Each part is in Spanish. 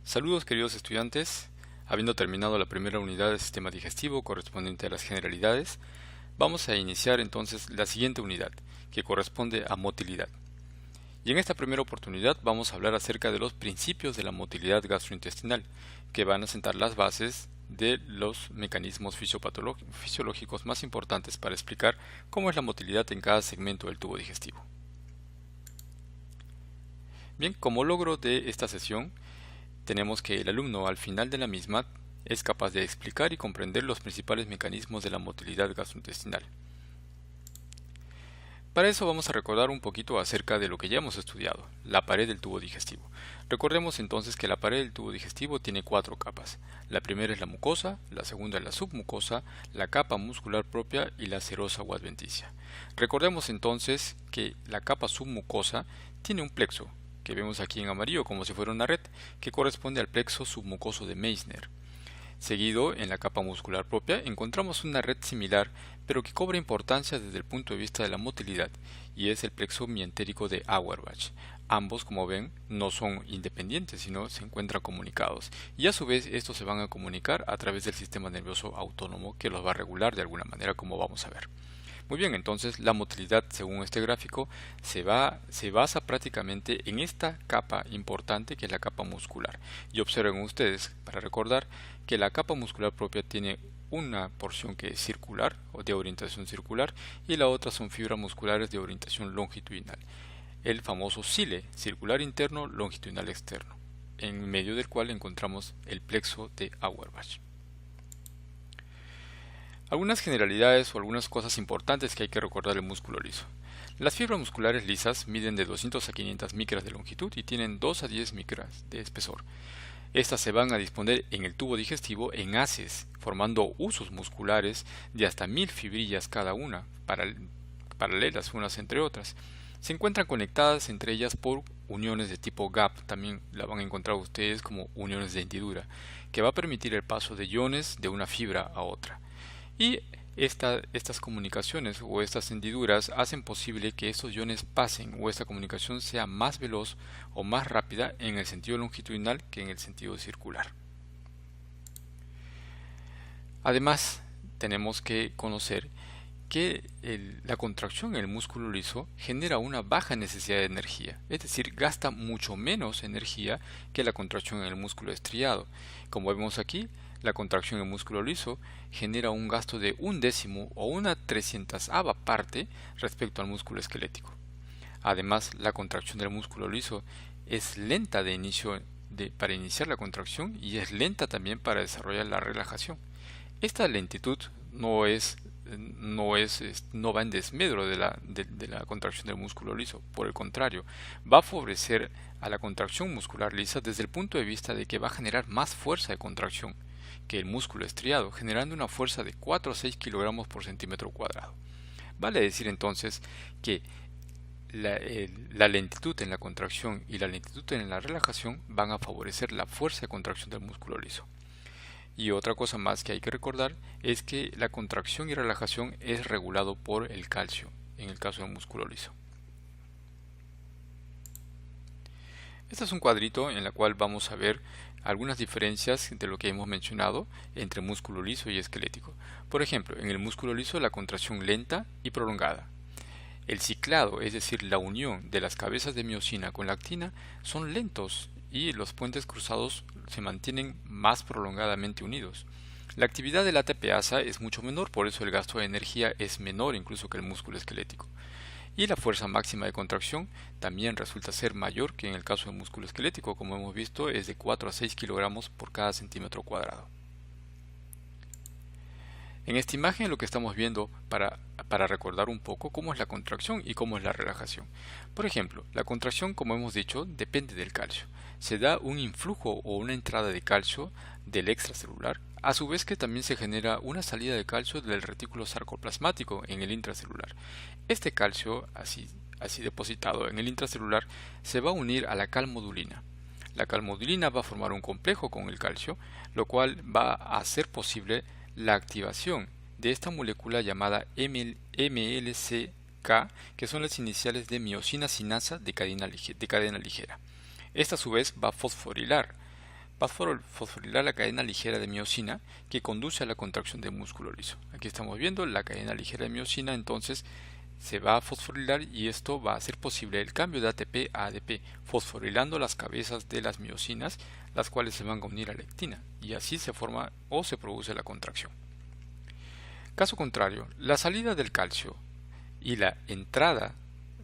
Saludos queridos estudiantes, habiendo terminado la primera unidad del sistema digestivo correspondiente a las generalidades, vamos a iniciar entonces la siguiente unidad, que corresponde a motilidad. Y en esta primera oportunidad vamos a hablar acerca de los principios de la motilidad gastrointestinal, que van a sentar las bases de los mecanismos fisiológicos más importantes para explicar cómo es la motilidad en cada segmento del tubo digestivo. Bien, como logro de esta sesión, tenemos que el alumno al final de la misma es capaz de explicar y comprender los principales mecanismos de la motilidad gastrointestinal. Para eso vamos a recordar un poquito acerca de lo que ya hemos estudiado, la pared del tubo digestivo. Recordemos entonces que la pared del tubo digestivo tiene 4 capas. La primera es la mucosa, la segunda es la submucosa, la capa muscular propia y la serosa o adventicia. Recordemos entonces que la capa submucosa tiene un plexo, que vemos aquí en amarillo como si fuera una red, que corresponde al plexo submucoso de Meissner. Seguido, en la capa muscular propia, encontramos una red similar, pero que cobra importancia desde el punto de vista de la motilidad, y es el plexo mientérico de Auerbach. Ambos, como ven, no son independientes, sino se encuentran comunicados, y a su vez estos se van a comunicar a través del sistema nervioso autónomo que los va a regular de alguna manera, como vamos a ver. Muy bien, entonces la motilidad, según este gráfico, se basa prácticamente en esta capa importante que es la capa muscular. Y observen ustedes, para recordar, que la capa muscular propia tiene una porción que es circular o de orientación circular y la otra son fibras musculares de orientación longitudinal. El famoso cile, circular interno, longitudinal externo, en medio del cual encontramos el plexo de Auerbach. Algunas generalidades o algunas cosas importantes que hay que recordar del músculo liso. Las fibras musculares lisas miden de 200 a 500 micras de longitud y tienen 2 a 10 micras de espesor. Estas se van a disponer en el tubo digestivo en haces, formando usos musculares de hasta 1000 fibrillas cada una, paralelas unas entre otras. Se encuentran conectadas entre ellas por uniones de tipo gap, también la van a encontrar ustedes como uniones de hendidura, que va a permitir el paso de iones de una fibra a otra. Y estas comunicaciones o estas hendiduras hacen posible que estos iones pasen o esta comunicación sea más veloz o más rápida en el sentido longitudinal que en el sentido circular. Además, tenemos que conocer que la contracción en el músculo liso genera una baja necesidad de energía, es decir, gasta mucho menos energía que la contracción en el músculo estriado. Como vemos aquí, la contracción en el músculo liso genera un gasto de 1/10 o 1/300ava parte respecto al músculo esquelético. Además, la contracción del músculo liso es lenta para iniciar la contracción y es lenta también para desarrollar la relajación. Esta lentitud no va en desmedro de la contracción del músculo liso. Por el contrario, va a favorecer a la contracción muscular lisa desde el punto de vista de que va a generar más fuerza de contracción que el músculo estriado, generando una fuerza de 4 a 6 kilogramos por centímetro cuadrado. Vale decir entonces que la lentitud en la contracción y la lentitud en la relajación van a favorecer la fuerza de contracción del músculo liso. Y otra cosa más que hay que recordar es que la contracción y relajación es regulado por el calcio, en el caso del músculo liso. Este es un cuadrito en el cual vamos a ver algunas diferencias de lo que hemos mencionado entre músculo liso y esquelético. Por ejemplo, en el músculo liso la contracción lenta y prolongada. El ciclado, es decir, la unión de las cabezas de miosina con lactina, son lentos y los puentes cruzados se mantienen más prolongadamente unidos. La actividad de la ATPasa es mucho menor, por eso el gasto de energía es menor incluso que el músculo esquelético. Y la fuerza máxima de contracción también resulta ser mayor que en el caso del músculo esquelético, como hemos visto, es de 4 a 6 kilogramos por cada centímetro cuadrado. En esta imagen lo que estamos viendo para recordar un poco cómo es la contracción y cómo es la relajación. Por ejemplo, la contracción, como hemos dicho, depende del calcio. Se da un influjo o una entrada de calcio del extracelular, a su vez que también se genera una salida de calcio del retículo sarcoplasmático en el intracelular. Este calcio, así depositado en el intracelular, se va a unir a la calmodulina. La calmodulina va a formar un complejo con el calcio, lo cual va a hacer posible la activación de esta molécula llamada MLCK, que son las iniciales de miosina sinasa de cadena ligera. Esta a su vez va a fosforilar va a fosforilar la cadena ligera de miosina que conduce a la contracción del músculo liso. Aquí estamos viendo la cadena ligera de miosina, entonces se va a fosforilar y esto va a hacer posible el cambio de ATP a ADP, fosforilando las cabezas de las miosinas, las cuales se van a unir a la lectina, y así se forma o se produce la contracción. Caso contrario, la salida del calcio y la entrada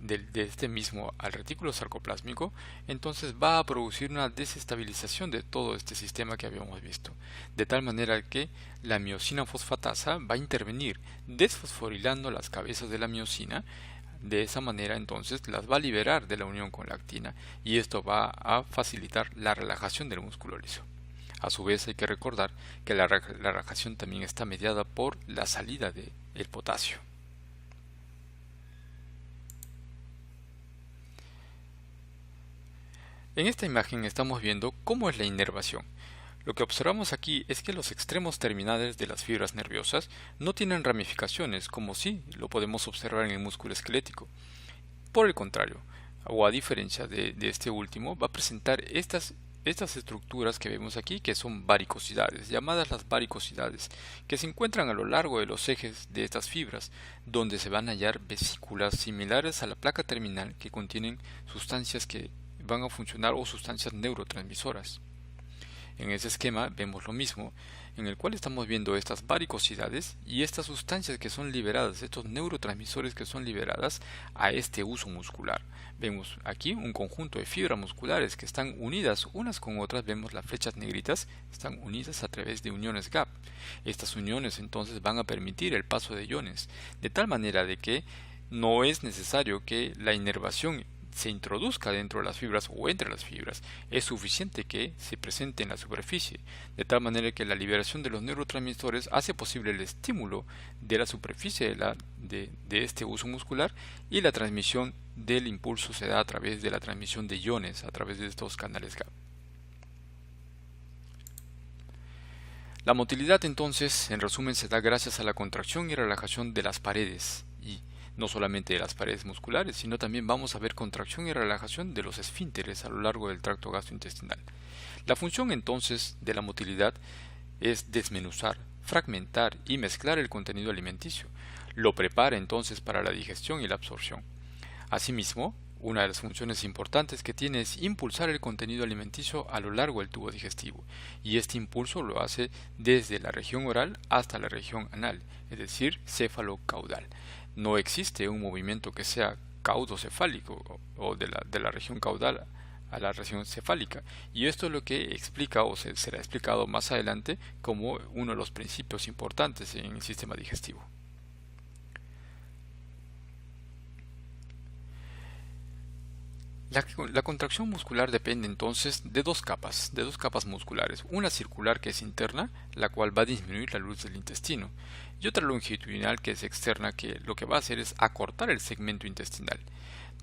de este mismo al retículo sarcoplásmico, entonces va a producir una desestabilización de todo este sistema que habíamos visto, de tal manera que la miosina fosfatasa va a intervenir desfosforilando las cabezas de la miosina. De esa manera entonces las va a liberar de la unión con la actina y esto va a facilitar la relajación del músculo liso. A su vez hay que recordar que la relajación también está mediada por la salida del potasio. En esta imagen estamos viendo cómo es la inervación. Lo que observamos aquí es que los extremos terminales de las fibras nerviosas no tienen ramificaciones como sí lo podemos observar en el músculo esquelético. Por el contrario, o a diferencia de este último, va a presentar estas estructuras que vemos aquí, que son varicosidades, llamadas las varicosidades, que se encuentran a lo largo de los ejes de estas fibras, donde se van a hallar vesículas similares a la placa terminal que contienen sustancias que van a funcionar o sustancias neurotransmisoras. En ese esquema vemos lo mismo, en el cual estamos viendo estas varicosidades y estas sustancias que son liberadas, estos neurotransmisores que son liberadas a este uso muscular. Vemos aquí un conjunto de fibras musculares que están unidas unas con otras, vemos las flechas negritas, están unidas a través de uniones gap. Estas uniones entonces van a permitir el paso de iones, de tal manera de que no es necesario que la inervación se introduzca dentro de las fibras o entre las fibras, es suficiente que se presente en la superficie, de tal manera que la liberación de los neurotransmisores hace posible el estímulo de la superficie de este uso muscular y la transmisión del impulso se da a través de la transmisión de iones a través de estos canales GAP. La motilidad entonces, en resumen, se da gracias a la contracción y relajación de las paredes y no solamente de las paredes musculares, sino también vamos a ver contracción y relajación de los esfínteres a lo largo del tracto gastrointestinal. La función entonces de la motilidad es desmenuzar, fragmentar y mezclar el contenido alimenticio. Lo prepara entonces para la digestión y la absorción. Asimismo, una de las funciones importantes que tiene es impulsar el contenido alimenticio a lo largo del tubo digestivo, y este impulso lo hace desde la región oral hasta la región anal, es decir, céfalo-caudal. No existe un movimiento que sea caudocefálico o de la región caudal a la región cefálica, y esto es lo que explica o será explicado más adelante como uno de los principios importantes en el sistema digestivo. La contracción muscular depende entonces de dos capas musculares, una circular que es interna, la cual va a disminuir la luz del intestino, y otra longitudinal que es externa, que lo que va a hacer es acortar el segmento intestinal.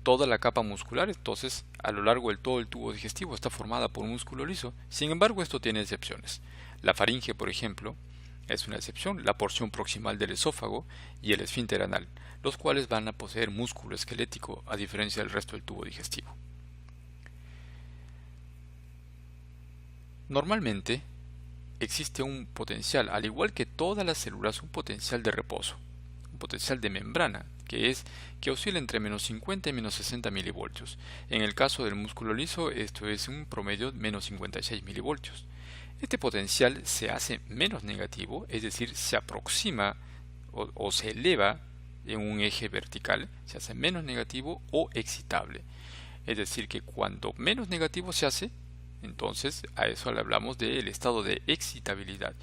Toda la capa muscular, entonces, a lo largo de todo el tubo digestivo está formada por músculo liso, sin embargo esto tiene excepciones. La faringe, por ejemplo, es una excepción, la porción proximal del esófago y el esfínter anal, los cuales van a poseer músculo esquelético a diferencia del resto del tubo digestivo. Normalmente existe un potencial, al igual que todas las células, un potencial de reposo, un potencial de membrana, que oscila entre menos 50 y menos 60 milivoltios. En el caso del músculo liso, esto es un promedio de menos 56 milivoltios. Este potencial se hace menos negativo, es decir, se aproxima o se eleva en un eje vertical, se hace menos negativo o excitable. Es decir, que cuando menos negativo se hace, entonces a eso le hablamos del estado de excitabilidad.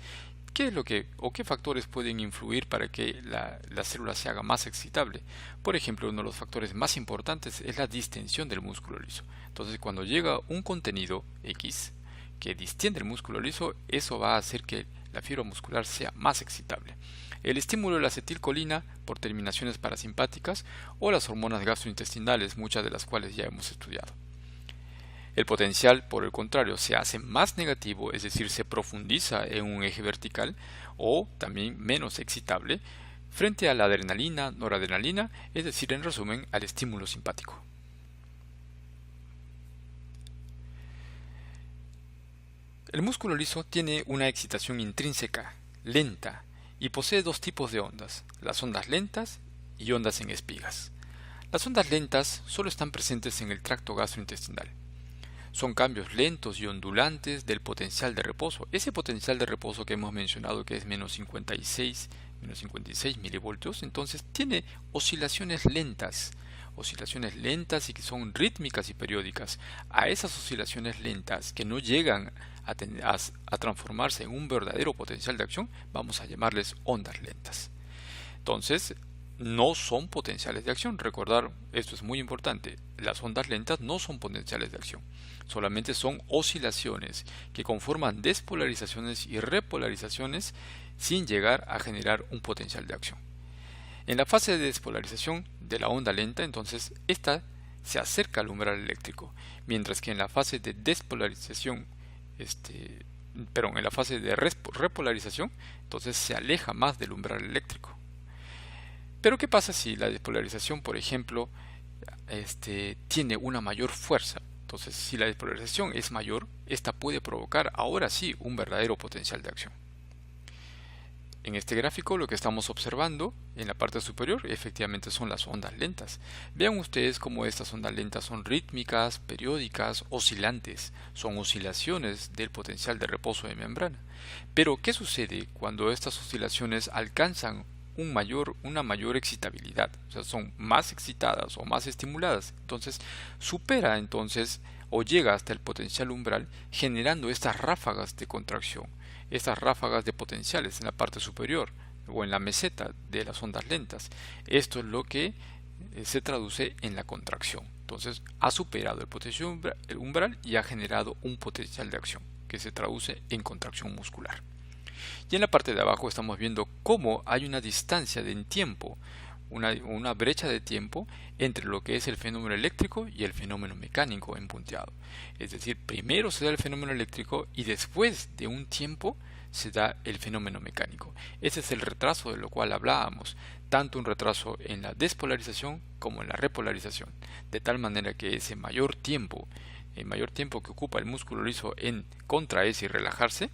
¿Qué es lo que o qué factores pueden influir para que la célula se haga más excitable? Por ejemplo, uno de los factores más importantes es la distensión del músculo liso. Entonces, cuando llega un contenido X que distiende el músculo liso, eso va a hacer que la fibra muscular sea más excitable. El estímulo de la acetilcolina por terminaciones parasimpáticas o las hormonas gastrointestinales, muchas de las cuales ya hemos estudiado. El potencial, por el contrario, se hace más negativo, es decir, se profundiza en un eje vertical o también menos excitable frente a la adrenalina, noradrenalina, es decir, en resumen, al estímulo simpático. El músculo liso tiene una excitación intrínseca, lenta, y posee dos tipos de ondas, las ondas lentas y ondas en espigas. Las ondas lentas solo están presentes en el tracto gastrointestinal. Son cambios lentos y ondulantes del potencial de reposo. Ese potencial de reposo que hemos mencionado, que es menos 56 milivoltios, entonces tiene oscilaciones lentas y que son rítmicas y periódicas. A esas oscilaciones lentas que no llegan a transformarse en un verdadero potencial de acción, vamos a llamarles ondas lentas. Entonces, no son potenciales de acción. Recordar, esto es muy importante, las ondas lentas no son potenciales de acción, solamente son oscilaciones que conforman despolarizaciones y repolarizaciones sin llegar a generar un potencial de acción. En la fase de despolarización de la onda lenta, entonces, esta se acerca al umbral eléctrico, mientras que en la fase de despolarización, en la fase de repolarización, entonces se aleja más del umbral eléctrico. Pero ¿qué pasa si la despolarización, por ejemplo, tiene una mayor fuerza? Entonces, si la despolarización es mayor, esta puede provocar ahora sí un verdadero potencial de acción. En este gráfico lo que estamos observando en la parte superior efectivamente son las ondas lentas. Vean ustedes cómo estas ondas lentas son rítmicas, periódicas, oscilantes. Son oscilaciones del potencial de reposo de membrana. Pero ¿qué sucede cuando estas oscilaciones alcanzan una mayor excitabilidad? O sea, son más excitadas o más estimuladas. Entonces supera o llega hasta el potencial umbral generando estas ráfagas de contracción, estas ráfagas de potenciales en la parte superior o en la meseta de las ondas lentas. Esto es lo que se traduce en la contracción. Entonces ha superado el potencial umbral y ha generado un potencial de acción que se traduce en contracción muscular. Y en la parte de abajo estamos viendo cómo hay una distancia en tiempo, una brecha de tiempo entre lo que es el fenómeno eléctrico y el fenómeno mecánico en punteado. Es decir, primero se da el fenómeno eléctrico y después de un tiempo se da el fenómeno mecánico. Ese es el retraso de lo cual hablábamos, tanto un retraso en la despolarización como en la repolarización, de tal manera que ese el mayor tiempo que ocupa el músculo liso en contraerse y relajarse,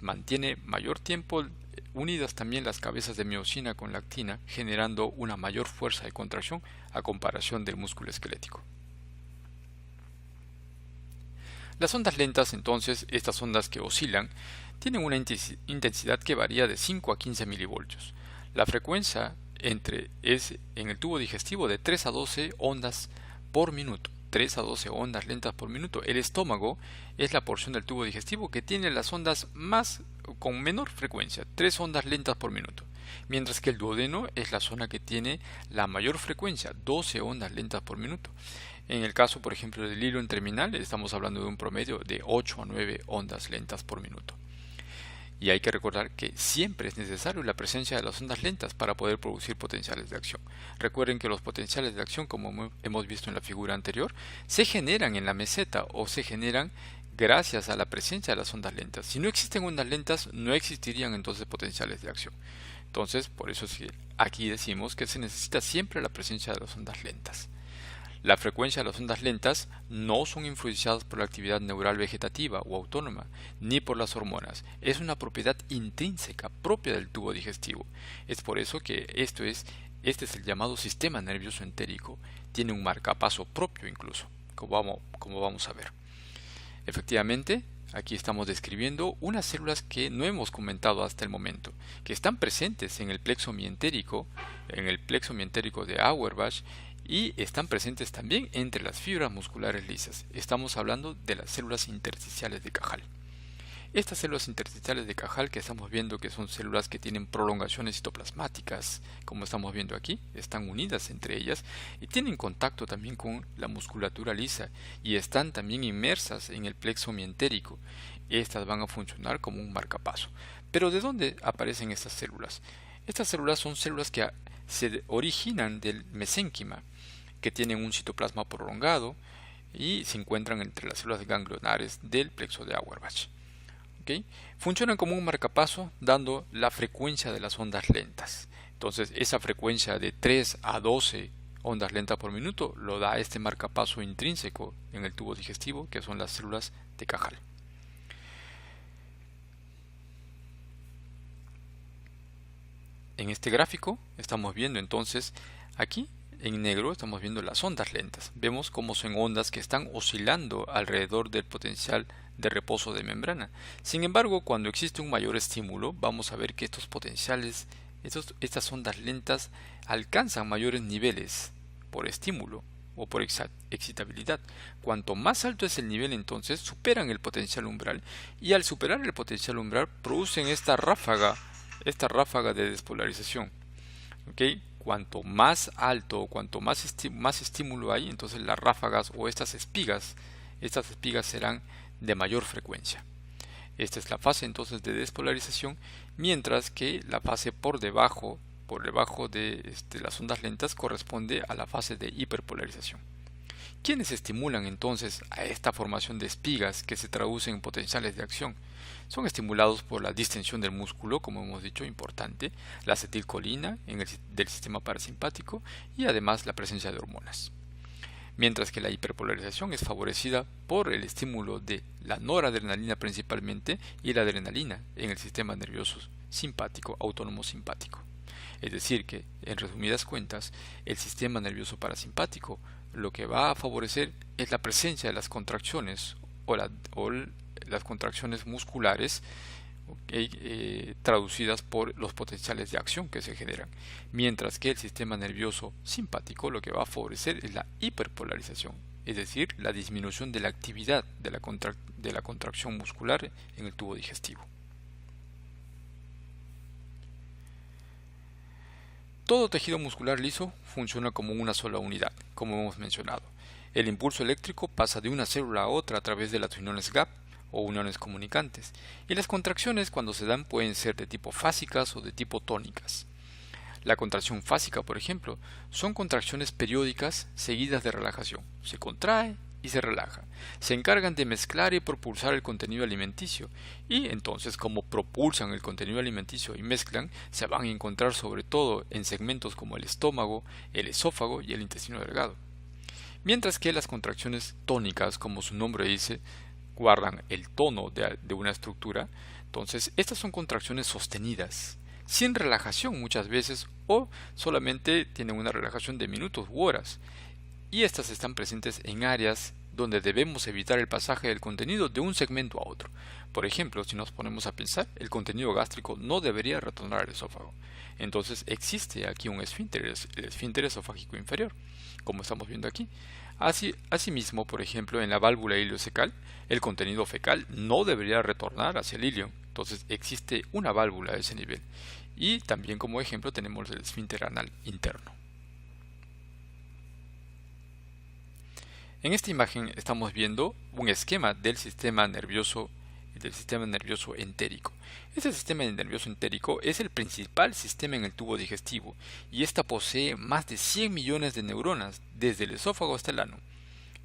mantiene mayor tiempo unidas también las cabezas de miosina con la actina, generando una mayor fuerza de contracción a comparación del músculo esquelético. Las ondas lentas, entonces, estas ondas que oscilan, tienen una intensidad que varía de 5 a 15 milivoltios. La frecuencia es en el tubo digestivo de 3 a 12 ondas por minuto. 3 a 12 ondas lentas por minuto. El estómago es la porción del tubo digestivo que tiene las ondas con menor frecuencia, 3 ondas lentas por minuto, mientras que el duodeno es la zona que tiene la mayor frecuencia, 12 ondas lentas por minuto. En el caso, por ejemplo, del hilo terminal, estamos hablando de un promedio de 8 a 9 ondas lentas por minuto. Y hay que recordar que siempre es necesario la presencia de las ondas lentas para poder producir potenciales de acción. Recuerden que los potenciales de acción, como hemos visto en la figura anterior, se generan en la meseta o se generan gracias a la presencia de las ondas lentas. Si no existen ondas lentas, no existirían entonces potenciales de acción. Entonces, por eso aquí decimos que se necesita siempre la presencia de las ondas lentas. La frecuencia de las ondas lentas no son influenciadas por la actividad neural vegetativa o autónoma, ni por las hormonas. Es una propiedad intrínseca propia del tubo digestivo. Es por eso que este es el llamado sistema nervioso entérico. Tiene un marcapaso propio incluso, como vamos a ver. Efectivamente, aquí estamos describiendo unas células que no hemos comentado hasta el momento, que están presentes en el plexo mientérico de Auerbach, y están presentes también entre las fibras musculares lisas. Estamos hablando de las células intersticiales de Cajal. Estas células intersticiales de Cajal que estamos viendo que son células que tienen prolongaciones citoplasmáticas, como estamos viendo aquí, están unidas entre ellas y tienen contacto también con la musculatura lisa y están también inmersas en el plexo mientérico. Estas van a funcionar como un marcapaso. Pero ¿de dónde aparecen estas células? Estas células son células que se originan del mesénquima, que tienen un citoplasma prolongado y se encuentran entre las células ganglionares del plexo de Auerbach. ¿Okay? Funcionan como un marcapaso dando la frecuencia de las ondas lentas. Entonces esa frecuencia de 3 a 12 ondas lentas por minuto lo da este marcapaso intrínseco en el tubo digestivo, que son las células de Cajal. En este gráfico estamos viendo entonces aquí en negro estamos viendo las ondas lentas. Vemos cómo son ondas que están oscilando alrededor del potencial de reposo de membrana. Sin embargo, cuando existe un mayor estímulo, vamos a ver que estos potenciales, estas ondas lentas alcanzan mayores niveles por estímulo o por excitabilidad. Cuanto más alto es el nivel, entonces superan el potencial umbral, y al superar el potencial umbral producen esta ráfaga de despolarización. ¿Okay? Cuanto más alto, cuanto más estímulo hay, entonces las ráfagas o estas espigas serán de mayor frecuencia. Esta es la fase entonces de despolarización, mientras que la fase por debajo de las ondas lentas corresponde a la fase de hiperpolarización. ¿Quiénes estimulan entonces a esta formación de espigas que se traducen en potenciales de acción? Son estimulados por la distensión del músculo, como hemos dicho, importante, la acetilcolina del sistema parasimpático y además la presencia de hormonas. Mientras que la hiperpolarización es favorecida por el estímulo de la noradrenalina principalmente y la adrenalina en el sistema nervioso simpático, autónomo simpático. Es decir que, en resumidas cuentas, el sistema nervioso parasimpático lo que va a favorecer es la presencia de las contracciones o las contracciones musculares, traducidas por los potenciales de acción que se generan, mientras que el sistema nervioso simpático lo que va a favorecer es la hiperpolarización, es decir, la disminución de la actividad de la contracción muscular en el tubo digestivo. Todo tejido muscular liso funciona como una sola unidad, como hemos mencionado. El impulso eléctrico pasa de una célula a otra a través de las uniones gap o uniones comunicantes, y las contracciones cuando se dan pueden ser de tipo fásicas o de tipo tónicas. La contracción fásica, por ejemplo, son contracciones periódicas seguidas de relajación. Se contrae y se relaja. Se encargan de mezclar y propulsar el contenido alimenticio, y entonces, como propulsan el contenido alimenticio y mezclan, se van a encontrar sobre todo en segmentos como el estómago, el esófago y el intestino delgado. Mientras que las contracciones tónicas, como su nombre dice, guardan el tono de una estructura, entonces estas son contracciones sostenidas, sin relajación muchas veces, o solamente tienen una relajación de minutos u horas, y estas están presentes en áreas donde debemos evitar el pasaje del contenido de un segmento a otro. Por ejemplo, si nos ponemos a pensar, el contenido gástrico no debería retornar al esófago. Entonces existe aquí un esfínter, el esfínter esofágico inferior, como estamos viendo aquí. Asimismo, por ejemplo, en la válvula ileocecal, el contenido fecal no debería retornar hacia el ilio. Entonces existe una válvula a ese nivel. Y también como ejemplo tenemos el esfínter anal interno. En esta imagen estamos viendo un esquema del sistema nervioso entérico. Este sistema nervioso entérico es el principal sistema en el tubo digestivo, y ésta posee más de 100 millones de neuronas desde el esófago hasta el ano.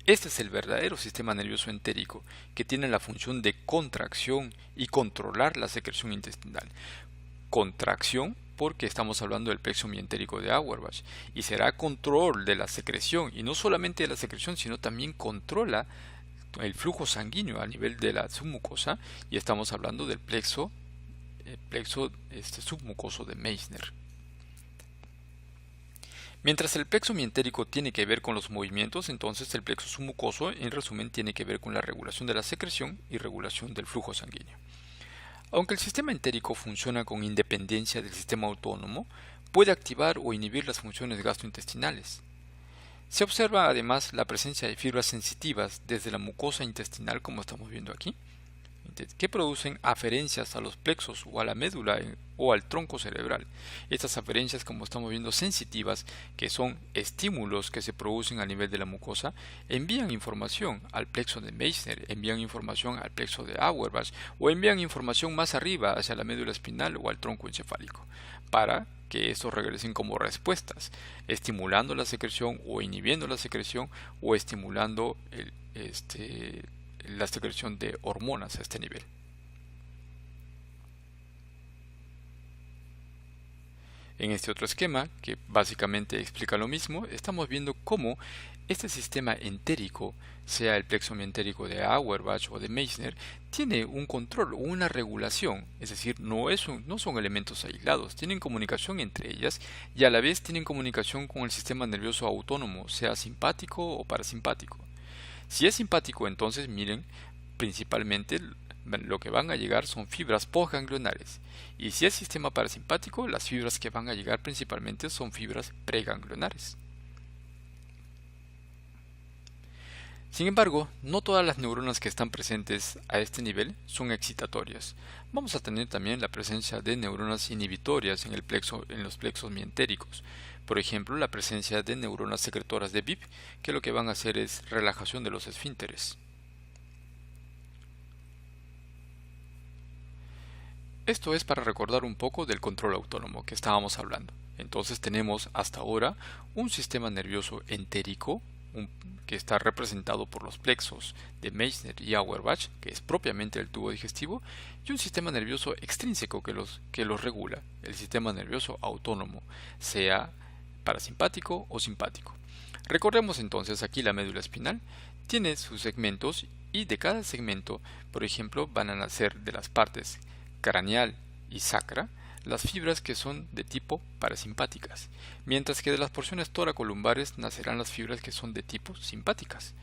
Este es el verdadero sistema nervioso entérico, que tiene la función de contracción y controlar la secreción intestinal. Contracción porque estamos hablando del plexo mientérico de Auerbach, y será control de la secreción, y no solamente de la secreción, sino también controla el flujo sanguíneo a nivel de la submucosa, y estamos hablando del plexo submucoso de Meissner. Mientras el plexo mientérico tiene que ver con los movimientos, entonces el plexo submucoso en resumen tiene que ver con la regulación de la secreción y regulación del flujo sanguíneo. Aunque el sistema entérico funciona con independencia del sistema autónomo, puede activar o inhibir las funciones gastrointestinales. Se observa además la presencia de fibras sensitivas desde la mucosa intestinal, como estamos viendo aquí, que producen aferencias a los plexos o a la médula o al tronco cerebral. Estas aferencias, como estamos viendo, sensitivas, que son estímulos que se producen a nivel de la mucosa, envían información al plexo de Meissner, envían información al plexo de Auerbach, o envían información más arriba hacia la médula espinal o al tronco encefálico, para que estos regresen como respuestas, estimulando la secreción o inhibiendo la secreción, o estimulando la secreción de hormonas a este nivel. En este otro esquema, que básicamente explica lo mismo, estamos viendo cómo Este sistema entérico, sea el plexo mientérico de Auerbach o de Meissner, tiene un control o una regulación, es decir, no son elementos aislados, tienen comunicación entre ellas y a la vez tienen comunicación con el sistema nervioso autónomo, sea simpático o parasimpático. Si es simpático, entonces miren, principalmente lo que van a llegar son fibras postganglionares, y si es sistema parasimpático, las fibras que van a llegar principalmente son fibras preganglionares. Sin embargo, no todas las neuronas que están presentes a este nivel son excitatorias. Vamos a tener también la presencia de neuronas inhibitorias en los plexos mientéricos. Por ejemplo, la presencia de neuronas secretoras de BIP, que lo que van a hacer es relajación de los esfínteres. Esto es para recordar un poco del control autónomo que estábamos hablando. Entonces tenemos hasta ahora un sistema nervioso entérico, que está representado por los plexos de Meissner y Auerbach, que es propiamente el tubo digestivo, y un sistema nervioso extrínseco que los regula, el sistema nervioso autónomo, sea parasimpático o simpático. Recordemos entonces aquí la médula espinal, tiene sus segmentos y de cada segmento, por ejemplo, van a nacer de las partes craneal y sacra las fibras que son de tipo parasimpáticas, mientras que de las porciones toracolumbares nacerán las fibras que son de tipo simpáticas.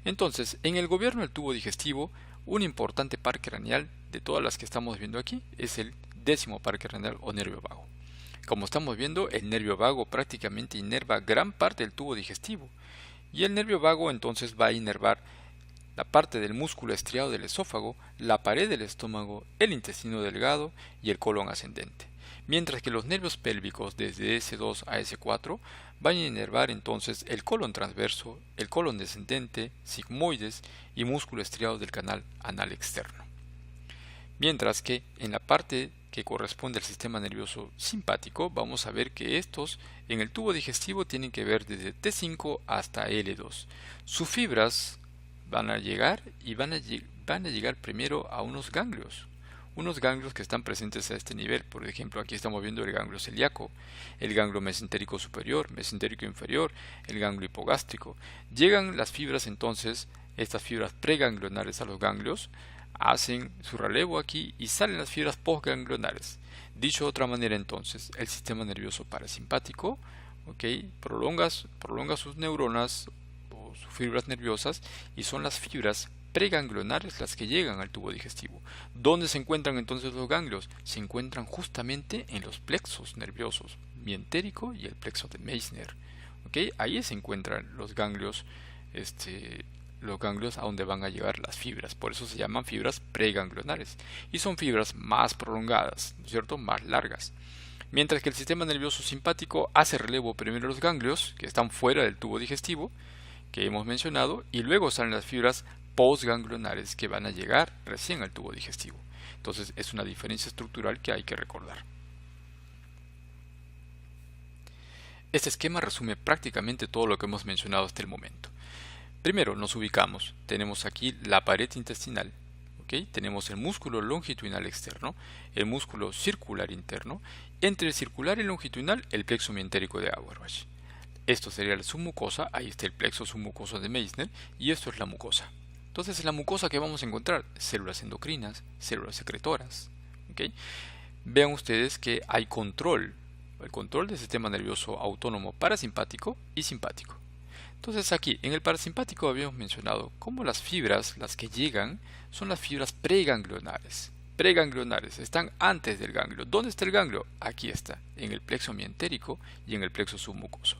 Entonces, en el gobierno del tubo digestivo, un importante par craneal de todas las que estamos viendo aquí es el 10º par craneal o nervio vago. Como estamos viendo, el nervio vago prácticamente inerva gran parte del tubo digestivo, y el nervio vago entonces va a inervar la parte del músculo estriado del esófago, la pared del estómago, el intestino delgado y el colon ascendente. Mientras que los nervios pélvicos desde S2 a S4 van a inervar entonces el colon transverso, el colon descendente, sigmoides y músculo estriado del canal anal externo. Mientras que en la parte que corresponde al sistema nervioso simpático, vamos a ver que estos en el tubo digestivo tienen que ver desde T5 hasta L2. Sus fibras van a llegar y van a llegar primero a unos ganglios que están presentes a este nivel. Por ejemplo, aquí estamos viendo el ganglio celíaco, el ganglio mesentérico superior, mesentérico inferior, el ganglio hipogástrico. Llegan las fibras entonces, estas fibras preganglionares a los ganglios, hacen su relevo aquí y salen las fibras postganglionares. Dicho de otra manera entonces, el sistema nervioso parasimpático, prolonga sus neuronas o sus fibras nerviosas, y son las fibras preganglionares las que llegan al tubo digestivo. ¿Dónde se encuentran entonces los ganglios? Se encuentran justamente en los plexos nerviosos mientérico y el plexo de Meissner. Ahí se encuentran los ganglios a donde van a llegar las fibras. Por eso se llaman fibras preganglionares y son fibras más prolongadas, ¿no es cierto?, más largas. Mientras que el sistema nervioso simpático hace relevo primero los ganglios que están fuera del tubo digestivo que hemos mencionado, y luego salen las fibras postganglionares que van a llegar recién al tubo digestivo. Entonces es una diferencia estructural que hay que recordar. Este esquema resume prácticamente todo lo que hemos mencionado hasta el momento. Primero nos ubicamos, tenemos aquí la pared intestinal, tenemos el músculo longitudinal externo, el músculo circular interno, entre el circular y el longitudinal el plexo mientérico de Auerbach. Esto sería la submucosa, ahí está el plexo submucoso de Meissner, y esto es la mucosa. Entonces en la mucosa, ¿qué vamos a encontrar? Células endocrinas, células secretoras. Vean ustedes que hay el control del sistema nervioso autónomo parasimpático y simpático. Entonces aquí, en el parasimpático habíamos mencionado cómo las fibras, las que llegan, son las fibras preganglionares. Preganglionares, están antes del ganglio. ¿Dónde está el ganglio? Aquí está, en el plexo mientérico y en el plexo submucoso.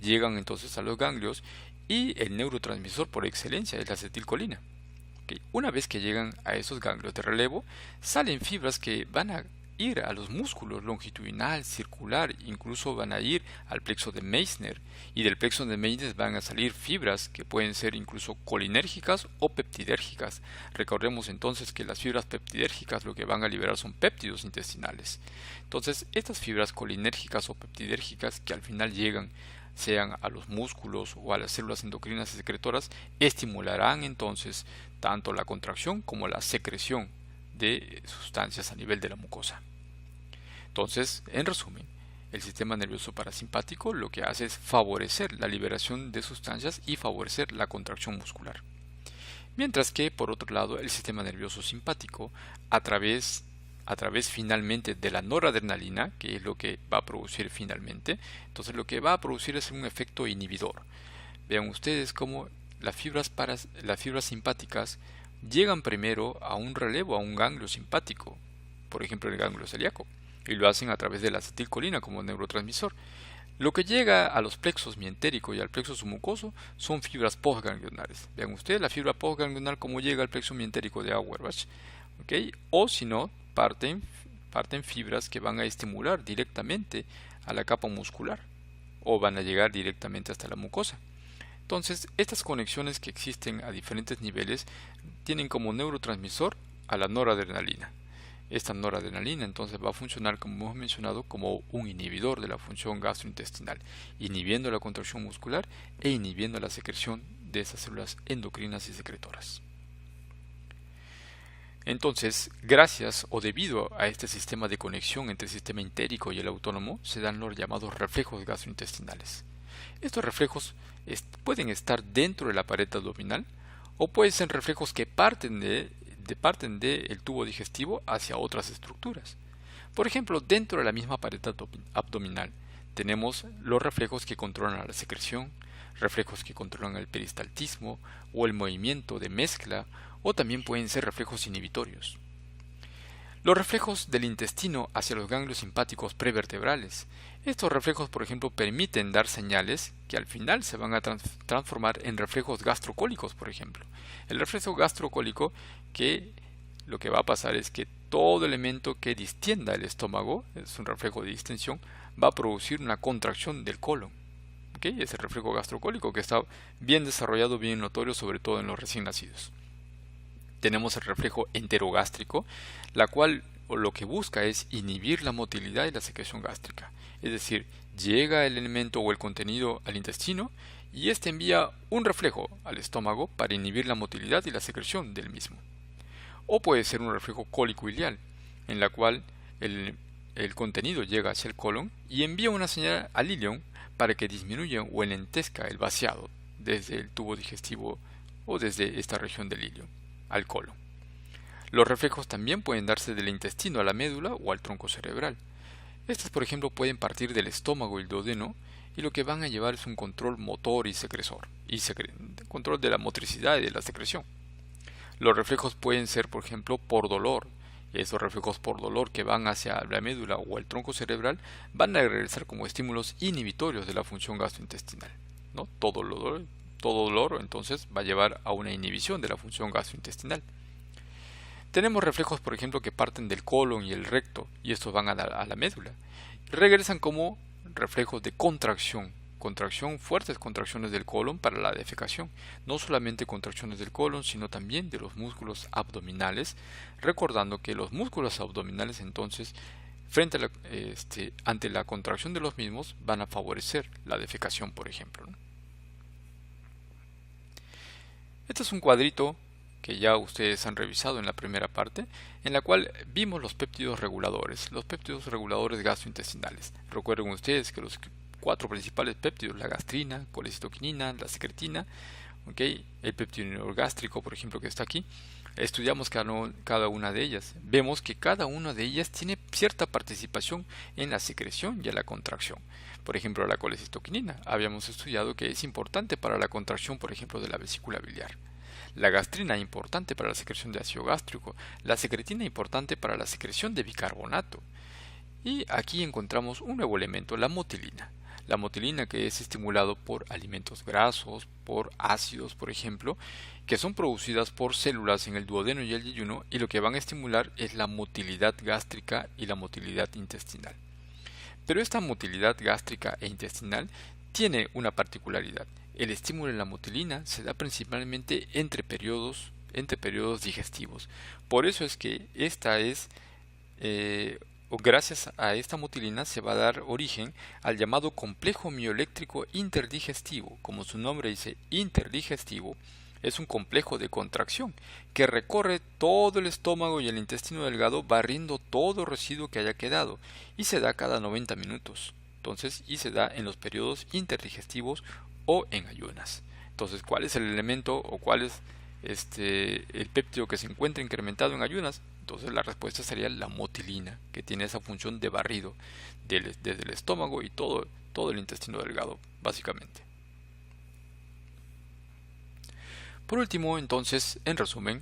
Llegan entonces a los ganglios y el neurotransmisor por excelencia es la acetilcolina. Una vez que llegan a esos ganglios de relevo, salen fibras que van a ir a los músculos longitudinal, circular, incluso van a ir al plexo de Meissner, y del plexo de Meissner van a salir fibras que pueden ser incluso colinérgicas o peptidérgicas. Recordemos entonces que las fibras peptidérgicas lo que van a liberar son péptidos intestinales. Entonces estas fibras colinérgicas o peptidérgicas que al final llegan sean a los músculos o a las células endocrinas y secretoras, estimularán entonces tanto la contracción como la secreción de sustancias a nivel de la mucosa. Entonces, en resumen, El sistema nervioso parasimpático lo que hace es favorecer la liberación de sustancias y favorecer la contracción muscular. Mientras que, por otro lado, el sistema nervioso simpático, a través finalmente de la noradrenalina, que es lo que va a producir finalmente, entonces lo que va a producir es un efecto inhibidor. Vean ustedes cómo las fibras simpáticas llegan primero a un relevo, a un ganglio simpático, por ejemplo el ganglio celíaco, y lo hacen a través de la acetilcolina como neurotransmisor. Lo que llega a los plexos mientérico y al plexo submucoso son fibras postganglionales. Vean ustedes la fibra postganglional cómo llega al plexo mientérico de Auerbach, ¿okay? O si no, parten fibras que van a estimular directamente a la capa muscular o van a llegar directamente hasta la mucosa. Entonces, estas conexiones que existen a diferentes niveles tienen como neurotransmisor a la noradrenalina. Esta noradrenalina entonces va a funcionar, como hemos mencionado, como un inhibidor de la función gastrointestinal, inhibiendo la contracción muscular e inhibiendo la secreción de esas células endocrinas y secretoras. Entonces, gracias o debido a este sistema de conexión entre el sistema entérico y el autónomo, se dan los llamados reflejos gastrointestinales. Estos reflejos pueden estar dentro de la pared abdominal o pueden ser reflejos que parten del tubo digestivo hacia otras estructuras. Por ejemplo, dentro de la misma pared abdominal tenemos los reflejos que controlan la secreción, reflejos que controlan el peristaltismo o el movimiento de mezcla, o también pueden ser reflejos inhibitorios. Los reflejos del intestino hacia los ganglios simpáticos prevertebrales. Estos reflejos, por ejemplo, permiten dar señales que al final se van a transformar en reflejos gastrocólicos, por ejemplo. El reflejo gastrocólico, que lo que va a pasar es que todo elemento que distienda el estómago, es un reflejo de distensión, va a producir una contracción del colon. ¿Okay? Es el reflejo gastrocólico que está bien desarrollado, bien notorio, sobre todo en los recién nacidos. Tenemos el reflejo enterogástrico, la cual lo que busca es inhibir la motilidad y la secreción gástrica. Es decir, llega el elemento o el contenido al intestino y éste envía un reflejo al estómago para inhibir la motilidad y la secreción del mismo. O puede ser un reflejo cólico-ilial, en la cual el contenido llega hacia el colon y envía una señal al ilion para que disminuya o enlentezca el vaciado desde el tubo digestivo o desde esta región del ilion al colon. Los reflejos también pueden darse del intestino a la médula o al tronco cerebral. Estos, por ejemplo, pueden partir del estómago y el duodeno y lo que van a llevar es un control motor y secresor, control de la motricidad y de la secreción. Los reflejos pueden ser, por ejemplo, por dolor. Esos reflejos por dolor que van hacia la médula o el tronco cerebral van a regresar como estímulos inhibitorios de la función gastrointestinal, ¿no? Todo dolor entonces va a llevar a una inhibición de la función gastrointestinal. Tenemos reflejos, por ejemplo, que parten del colon y el recto y estos van a la médula. Regresan como reflejos de contracción, fuertes contracciones del colon para la defecación. No solamente contracciones del colon, sino también de los músculos abdominales, recordando que los músculos abdominales entonces ante la contracción de los mismos van a favorecer la defecación, por ejemplo, ¿no? Este es un cuadrito que ya ustedes han revisado en la primera parte, en la cual vimos los péptidos reguladores gastrointestinales. Recuerden ustedes que los 4 principales péptidos, la gastrina, colecitoquinina, la secretina, el péptido neogástrico, por ejemplo, que está aquí, estudiamos cada una de ellas. Vemos que cada una de ellas tiene cierta participación en la secreción y en la contracción. Por ejemplo, la colecitoquinina, habíamos estudiado que es importante para la contracción, por ejemplo, de la vesícula biliar. La gastrina, importante para la secreción de ácido gástrico. La secretina, importante para la secreción de bicarbonato. Y aquí encontramos un nuevo elemento, la motilina. La motilina, que es estimulado por alimentos grasos, por ácidos, por ejemplo, que son producidas por células en el duodeno y el yeyuno, y lo que van a estimular es la motilidad gástrica y la motilidad intestinal. Pero esta motilidad gástrica e intestinal tiene una particularidad. El estímulo en la motilina se da principalmente entre periodos digestivos. Por eso es que gracias a esta motilina se va a dar origen al llamado complejo mioeléctrico interdigestivo. Como su nombre dice, interdigestivo, es un complejo de contracción que recorre todo el estómago y el intestino delgado barriendo todo residuo que haya quedado y se da cada 90 minutos. Entonces, y se da en los periodos interdigestivos o en ayunas. Entonces, ¿cuál es el elemento o cuál es el péptido que se encuentra incrementado en ayunas? Entonces la respuesta sería la motilina, que tiene esa función de barrido desde el estómago y todo el intestino delgado, básicamente. Por último, entonces, en resumen,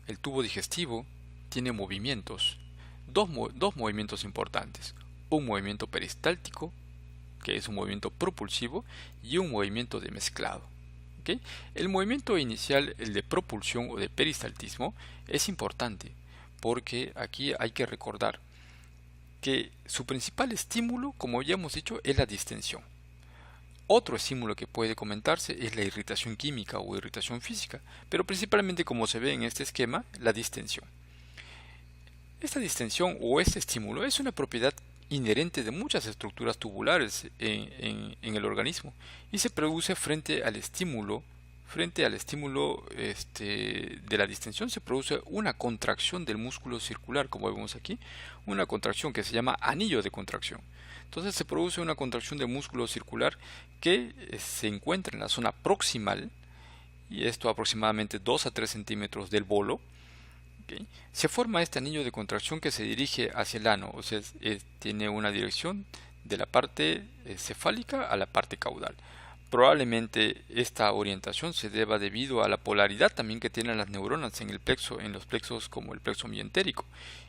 el tubo digestivo tiene movimientos, dos movimientos importantes, un movimiento peristáltico, que es un movimiento propulsivo, y un movimiento de mezclado. ¿Okay? El movimiento inicial, el de propulsión o de peristaltismo, es importante porque aquí hay que recordar que su principal estímulo, como ya hemos dicho, es la distensión. Otro estímulo que puede comentarse es la irritación química o irritación física, pero principalmente, como se ve en este esquema, la distensión. Esta distensión o este estímulo es una propiedad inherente de muchas estructuras tubulares en el organismo y se produce frente al estímulo de la distensión. Se produce una contracción del músculo circular, como vemos aquí, una contracción que se llama anillo de contracción. Entonces se produce una contracción del músculo circular que se encuentra en la zona proximal, y esto aproximadamente 2 a 3 centímetros del bolo. ¿Okay? Se forma este anillo de contracción que se dirige hacia el ano, o sea, tiene una dirección de la parte cefálica a la parte caudal. Probablemente esta orientación se deba debido a la polaridad también que tienen las neuronas en los plexos como el plexo mientérico,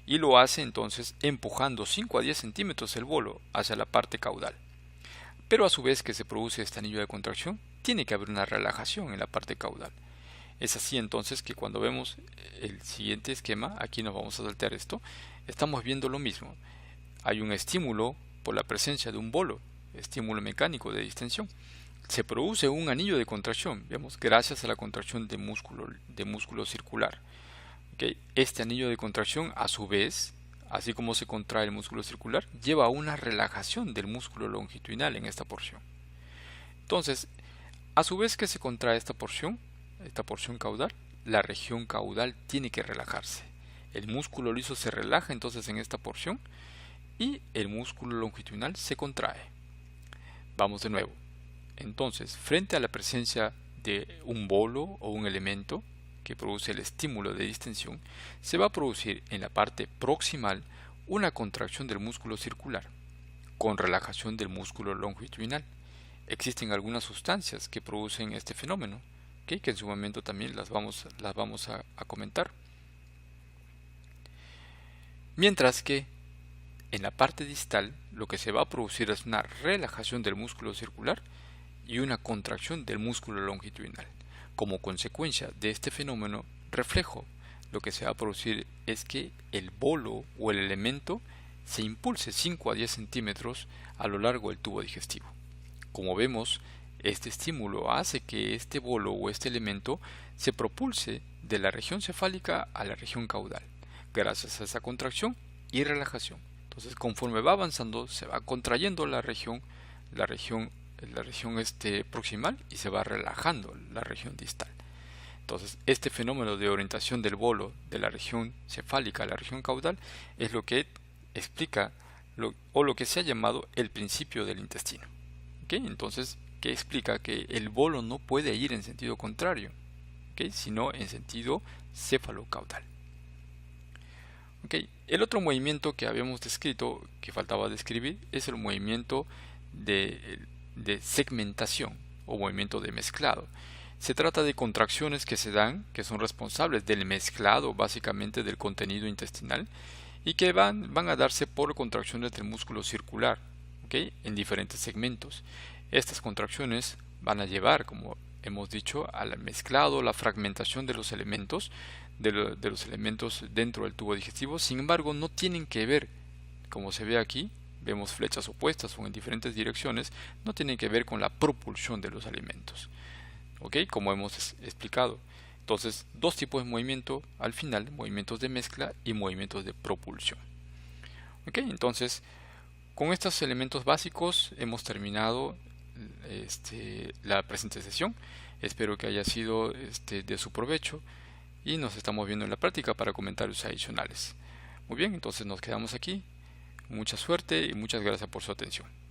y lo hace entonces empujando 5 a 10 centímetros el bolo hacia la parte caudal. Pero a su vez que se produce este anillo de contracción, tiene que haber una relajación en la parte caudal. Es así entonces que cuando vemos el siguiente esquema, aquí nos vamos a saltear esto, estamos viendo lo mismo. Hay un estímulo por la presencia de un bolo, estímulo mecánico de distensión. Se produce un anillo de contracción, vemos, gracias a la contracción de músculo circular. ¿Okay? Este anillo de contracción, a su vez, así como se contrae el músculo circular, lleva a una relajación del músculo longitudinal en esta porción. Entonces, a su vez que se contrae esta porción caudal, la región caudal tiene que relajarse. El músculo liso se relaja entonces en esta porción y el músculo longitudinal se contrae. Vamos de nuevo. Entonces, frente a la presencia de un bolo o un elemento que produce el estímulo de distensión, se va a producir en la parte proximal una contracción del músculo circular con relajación del músculo longitudinal. Existen algunas sustancias que producen este fenómeno, que en su momento también las vamos a comentar. Mientras que en la parte distal lo que se va a producir es una relajación del músculo circular y una contracción del músculo longitudinal. Como consecuencia de este fenómeno reflejo, lo que se va a producir es que el bolo o el elemento se impulse 5 a 10 centímetros a lo largo del tubo digestivo. Como vemos, este estímulo hace que este bolo o este elemento se propulse de la región cefálica a la región caudal, gracias a esa contracción y relajación. Entonces, conforme va avanzando, se va contrayendo la región proximal y se va relajando la región distal. Entonces, este fenómeno de orientación del bolo de la región cefálica a la región caudal es lo que explica lo que se ha llamado el principio del intestino. ¿Okay? Entonces, que explica que el bolo no puede ir en sentido contrario, ¿okay? Sino en sentido cefalocaudal. ¿Okay? El otro movimiento que habíamos descrito, que faltaba describir, es el movimiento de segmentación o movimiento de mezclado. Se trata de contracciones que se dan, que son responsables del mezclado básicamente del contenido intestinal y que van a darse por contracciones del músculo circular, ¿okay? En diferentes segmentos. Estas contracciones van a llevar, como hemos dicho, al mezclado, la fragmentación de los elementos, de los elementos dentro del tubo digestivo. Sin embargo, no tienen que ver, como se ve aquí, vemos flechas opuestas o en diferentes direcciones, no tienen que ver con la propulsión de los alimentos. ¿Ok? Como hemos explicado. Entonces, dos tipos de movimiento al final, movimientos de mezcla y movimientos de propulsión. ¿Ok? Entonces, con estos elementos básicos hemos terminado la presente sesión. Espero que haya sido de su provecho y nos estamos viendo en la práctica para comentarios adicionales. Muy bien, entonces nos quedamos aquí. Mucha suerte y muchas gracias por su atención.